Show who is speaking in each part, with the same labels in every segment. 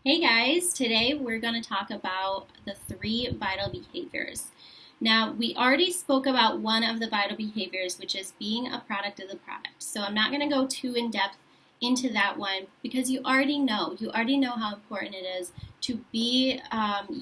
Speaker 1: Hey guys, today we're going to talk about the 3 vital behaviors. Now, we already spoke about one of the vital behaviors, which is being a product of the product. So I'm not going to go too in depth into that one because you already know how important it is to be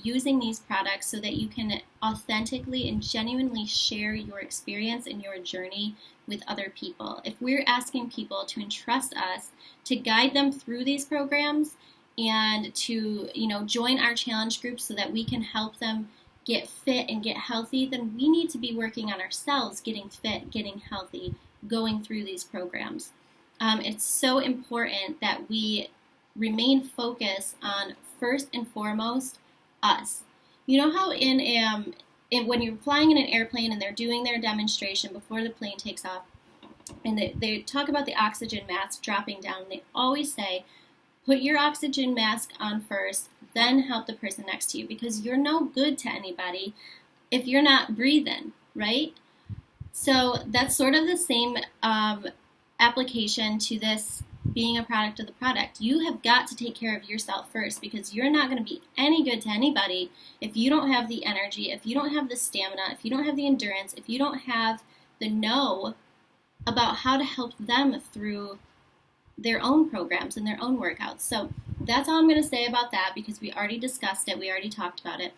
Speaker 1: using these products so that you can authentically and genuinely share your experience and your journey with other people. If we're asking people to entrust us to guide them through these programs, and to join our challenge groups so that we can help them get fit and get healthy, then we need to be working on ourselves, getting fit, getting healthy, going through these programs. It's so important that we remain focused on, first and foremost, us. You know how when you're flying in an airplane and they're doing their demonstration before the plane takes off, and they talk about the oxygen mask dropping down, they always say, put your oxygen mask on first, then help the person next to you, because you're no good to anybody if you're not breathing, right? So that's sort of the same application to this being a product of the product. You have got to take care of yourself first, because you're not going to be any good to anybody if you don't have the energy, if you don't have the stamina, if you don't have the endurance, if you don't have the know about how to help them through their own programs and their own workouts. So that's all I'm going to say about that, because we already discussed it. We already talked about it.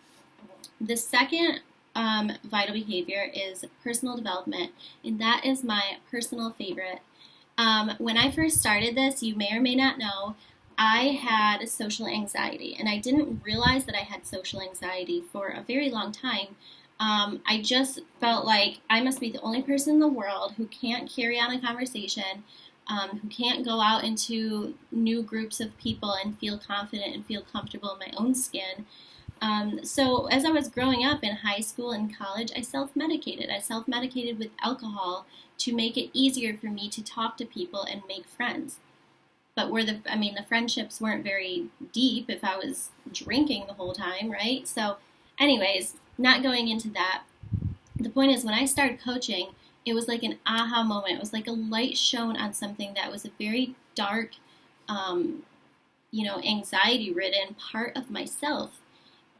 Speaker 1: The second vital behavior is personal development, and that is my personal favorite. When I first started this, you may or may not know, I had social anxiety, and I didn't realize that I had social anxiety for a very long time. I just felt like I must be the only person in the world who can't carry on a conversation, who can't go out into new groups of people and feel confident and feel comfortable in my own skin. So as I was growing up in high school and college, I self-medicated. I self-medicated with alcohol to make it easier for me to talk to people and make friends. But the friendships weren't very deep if I was drinking the whole time, right? So anyways, not going into that. The point is, when I started coaching, it was like an aha moment. It was like a light shone on something that was a very dark, anxiety-ridden part of myself.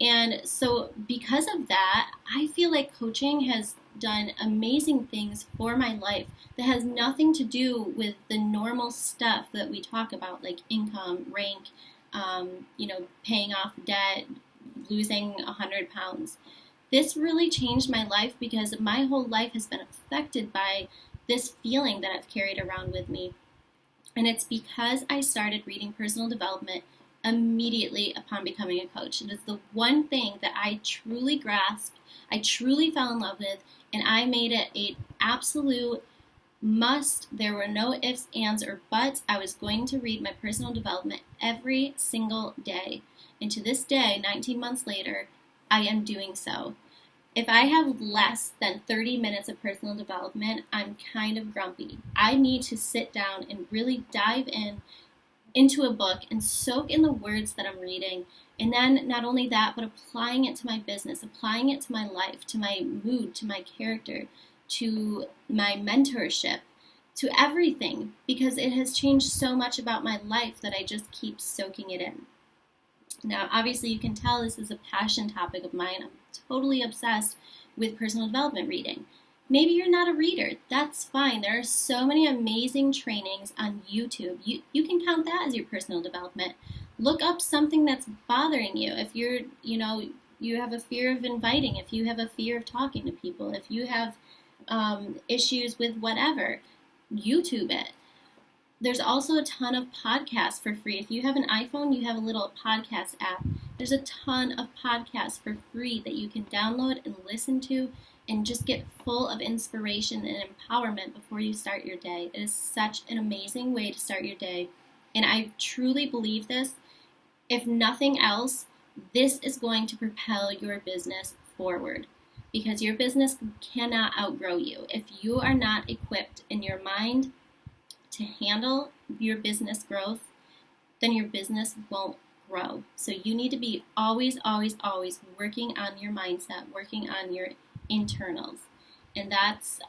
Speaker 1: And so because of that, I feel like coaching has done amazing things for my life that has nothing to do with the normal stuff that we talk about, like income, rank, paying off debt, losing 100 pounds. This really changed my life because my whole life has been affected by this feeling that I've carried around with me. And it's because I started reading personal development immediately upon becoming a coach. It is the one thing that I truly grasped, I truly fell in love with, and I made it an absolute must. There were no ifs, ands, or buts. I was going to read my personal development every single day. And to this day, 19 months later, I am doing so. If I have less than 30 minutes of personal development, I'm kind of grumpy. I need to sit down and really dive into a book and soak in the words that I'm reading. And then not only that, but applying it to my business, applying it to my life, to my mood, to my character, to my mentorship, to everything, because it has changed so much about my life that I just keep soaking it in. Now, obviously, you can tell this is a passion topic of mine. I'm totally obsessed with personal development reading. Maybe you're not a reader. That's fine. There are so many amazing trainings on YouTube. You can count that as your personal development. Look up something that's bothering you. If you have a fear of inviting, if you have a fear of talking to people, if you have issues with whatever, YouTube it. There's also a ton of podcasts for free. If you have an iPhone, you have a little podcast app. There's a ton of podcasts for free that you can download and listen to and just get full of inspiration and empowerment before you start your day. It is such an amazing way to start your day. And I truly believe this. If nothing else, this is going to propel your business forward, because your business cannot outgrow you. If you are not equipped in your mind to handle your business growth, then your business won't grow. So you need to be always, always, always working on your mindset, working on your internals. And that's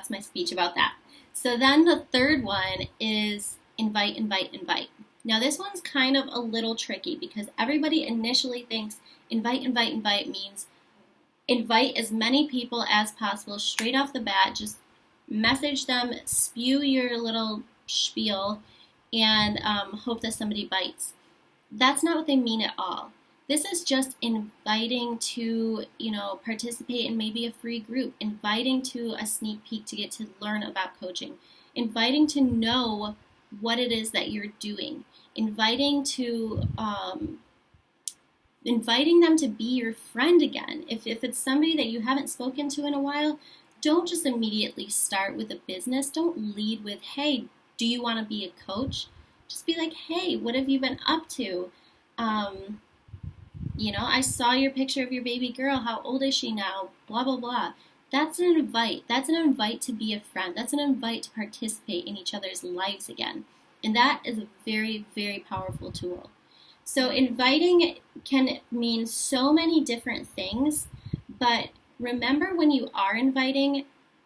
Speaker 1: my speech about that. So then the third one is invite, invite, invite. Now, this one's kind of a little tricky because everybody initially thinks invite, invite, invite means invite as many people as possible straight off the bat. Just message them, spew your little spiel, and hope that somebody bites. That's not what they mean at all. This is just inviting to, participate in maybe a free group, inviting to a sneak peek to get to learn about coaching, inviting to know what it is that you're doing, inviting them to be your friend again. If it's somebody that you haven't spoken to in a while, don't just immediately start with a business. Don't lead with, hey, do you want to be a coach? Just be like, hey, what have you been up to? I saw your picture of your baby girl. How old is she now? Blah, blah, blah. That's an invite. That's an invite to be a friend. That's an invite to participate in each other's lives again. And that is a very, very powerful tool. So inviting can mean so many different things, but remember when you are inviting,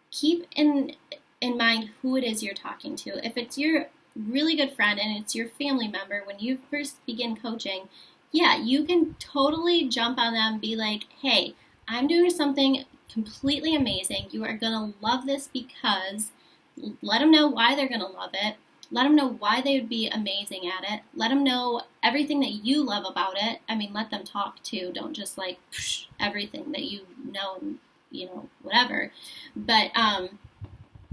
Speaker 1: keep in mind who it is you're talking to. If it's your really good friend and it's your family member, when you first begin coaching, yeah, you can totally jump on them, be like, hey, I'm doing something completely amazing. You are going to love this because, let them know why they're going to love it. Let them know why they would be amazing at it. Let them know everything that you love about it. I mean, let them talk too. Don't just like everything that you know, whatever. But,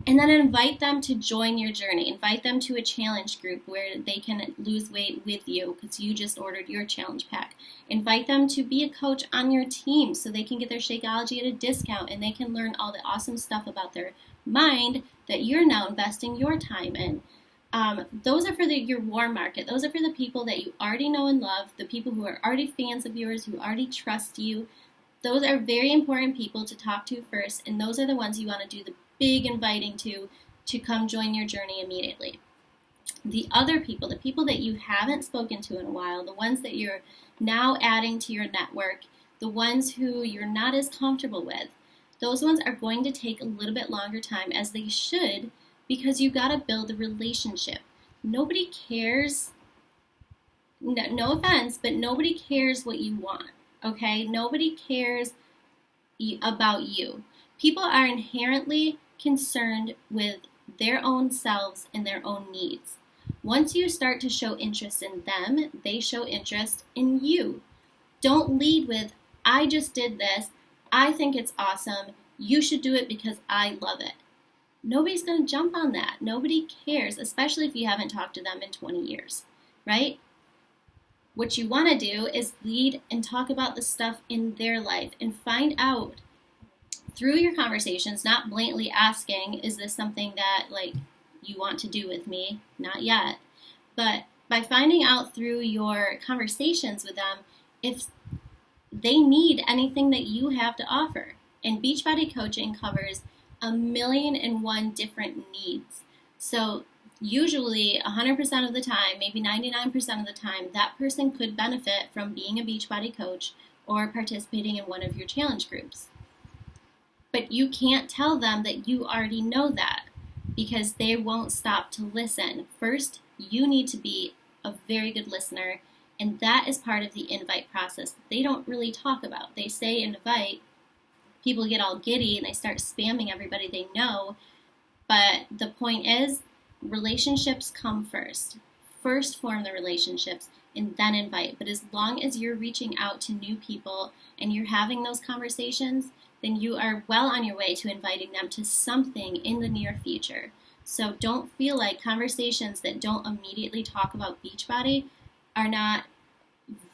Speaker 1: and then invite them to join your journey. Invite them to a challenge group where they can lose weight with you because you just ordered your challenge pack. Invite them to be a coach on your team so they can get their Shakeology at a discount and they can learn all the awesome stuff about their mind that you're now investing your time in. Those are for your warm market. Those are for the people that you already know and love, the people who are already fans of yours, who already trust you. Those are very important people to talk to first, and those are the ones you want to do the big inviting to come join your journey immediately. The other people, the people that you haven't spoken to in a while, the ones that you're now adding to your network, the ones who you're not as comfortable with, those ones are going to take a little bit longer time, as they should, because you got to build a relationship. Nobody cares, no offense, but nobody cares what you want, okay? Nobody cares about you. People are inherently concerned with their own selves and their own needs. Once you start to show interest in them, they show interest in you. Don't lead with, I just did this, I think it's awesome, you should do it because I love it. Nobody's going to jump on that. Nobody cares, especially if you haven't talked to them in 20 years, right? What you want to do is lead and talk about the stuff in their life and find out through your conversations, not blatantly asking, is this something that you want to do with me? Not yet. But by finding out through your conversations with them if they need anything that you have to offer. And Beachbody coaching covers 1,000,001 different needs. So usually 100% of the time, maybe 99% of the time, that person could benefit from being a Beachbody coach or participating in one of your challenge groups. But you can't tell them that you already know that because they won't stop to listen. First, you need to be a very good listener, and that is part of the invite process that they don't really talk about. They say invite, people get all giddy and they start spamming everybody they know, but the point is, relationships come first. First form the relationships and then invite. But as long as you're reaching out to new people and you're having those conversations, then you are well on your way to inviting them to something in the near future. So don't feel like conversations that don't immediately talk about Beachbody are not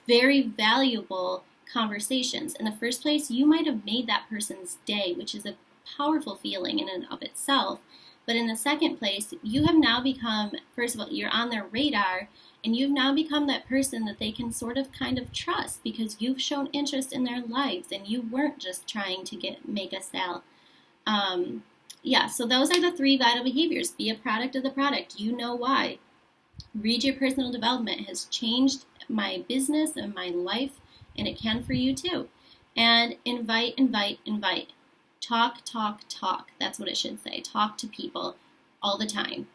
Speaker 1: very valuable conversations. In the first place, you might have made that person's day, which is a powerful feeling in and of itself. But in the second place, you have now become, first of all, you're on their radar, and you've now become that person that they can sort of kind of trust because you've shown interest in their lives and you weren't just trying to make a sale. So those are the 3 vital behaviors. Be a product of the product. You know why. Read your personal development. It has changed my business and my life, and it can for you too. And invite, invite, invite. Talk, talk, talk. That's what it should say. Talk to people all the time.